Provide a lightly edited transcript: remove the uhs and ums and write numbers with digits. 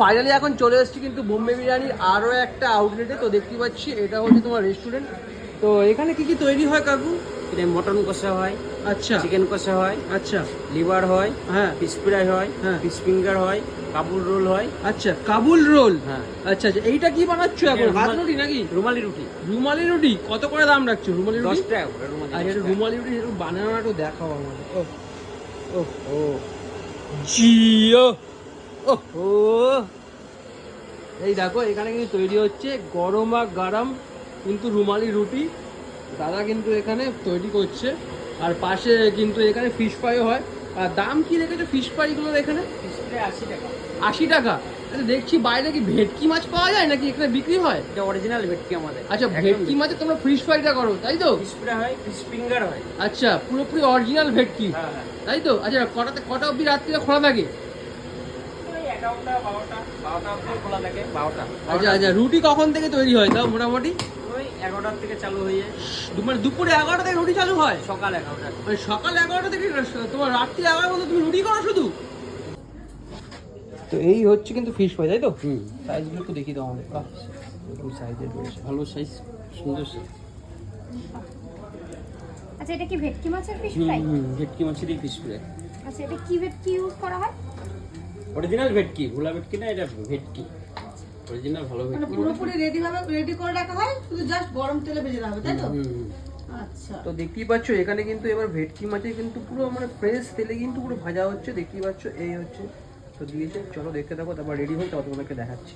Finally এখন চলে এসেছি কিন্তু বোম্বে বিরিয়ানির আরও একটা আউটলেটে। তো দেখতে পাচ্ছি এটা হচ্ছে তোমার রেস্টুরেন্ট। তো এখানে কি কি তৈরি হয় কাকু? এটা মটন কষা হয়, আচ্ছা, চিকেন কষা হয়, আচ্ছা, লিভার হয়, হ্যাঁ, ফিশ ফ্রাই হয়, হ্যাঁ, ফিশ ফিঙ্গার হয়, কাবুল রোল হয়। আচ্ছা, কাবুল রোল, হ্যাঁ। আচ্ছা আচ্ছা, এইটা কি বানাচ্ছো এখন? হাত রুটি নাকি? রুমালি রুটি। রুমালি রুটি কত করে দাম রাখছো? রুমালি রুটি 10 টাকা করে রুমালি। আর এটা রুমালি রুটি একটু বানানোটা একটু দেখাও আমাকে। ও ও ও জিও ও ও, এই দেখো এখানে কিন্তু তৈরি হচ্ছে গরমা গরম কিন্তু রুমালি রুটি। দাদা কিন্তু এখানে তৈরি করছে। আর পাশে কিন্তু এখানে ফিশ ফ্রাইও হয়। আর দাম কি রেখেছো ফিশ ফ্রাইগুলোর এখানে? ফিশ ফ্রাই 80 টাকা। 80 টাকা? আচ্ছা, দেখছি বাইরে কি ভেটকি মাছ পাওয়া যায় নাকি এখানে বিক্রি হয়? এটা অরিজিনাল ভেটকি আমাদের। আচ্ছা, ভেটকি মাছে তোমরা ফিশ ফ্রাইটা করো তাই তো? ফিশ ফ্রাই হয়, ফিশ ফিঙ্গার হয়। আচ্ছা, পুরোপুরি অরিজিনাল ভেটকি, হ্যাঁ হ্যাঁ। তাই তো? আচ্ছা, কটা অবধি রাত্রিরে খোলা থাকে? ওই 11টা 12টা অবধি খোলা থাকে। 12টা। আচ্ছা আচ্ছা, রুটি কখন থেকে তৈরি হয় তাও মোটামুটি? ওই 11টা থেকে চালু হয়ে যায়। মানে দুপুরে 11টা থেকে রুটি চালু হয়? সকাল 11টা। মানে সকাল 11টা থেকে তোমার রাত্রি 11টা পর্যন্ত তুমি রুটি করো শুধু? তো এই হচ্ছে কিন্তু ফিশ ফ্রাই, তাই তো? সাইজগুলো একটু দেখিয়ে দাও আমাদের। বাহ, এরকম সাইজের রয়েছে, ভালো সাইজ, সুন্দর সাইজ। আচ্ছা, এটা কি ভেটকি মাছের ফিশ ফ্রাই? ভেটকি মাছেরই ফিশ ফ্রাই। আচ্ছা, এটা কি ভেটকি ইউজ করা হয়? অরিজিনাল ভেটকি, ভোলা ভেটকি না, এটা ভেটকি অরিজিনাল ভালো মানে ভেটকি। পুরোপুরি রেডি করে রাখা হয়, শুধু জাস্ট গরম তেলে ভেজে দেওয়া হবে, তাই তো? আচ্ছা, তো দেখতেই পাচ্ছ এখানে কিন্তু এবার ভেটকি মাছে কিন্তু পুরো মানে ফ্রেশ তেলে কিন্তু পুরো ভাজা হচ্ছে, দেখতেই পাচ্ছ এই হচ্ছে। তো দিয়েছে, চলো দেখতে থাকো, তারপর রেডি হই, তারপর তোমাদেরকে দেখাচ্ছি।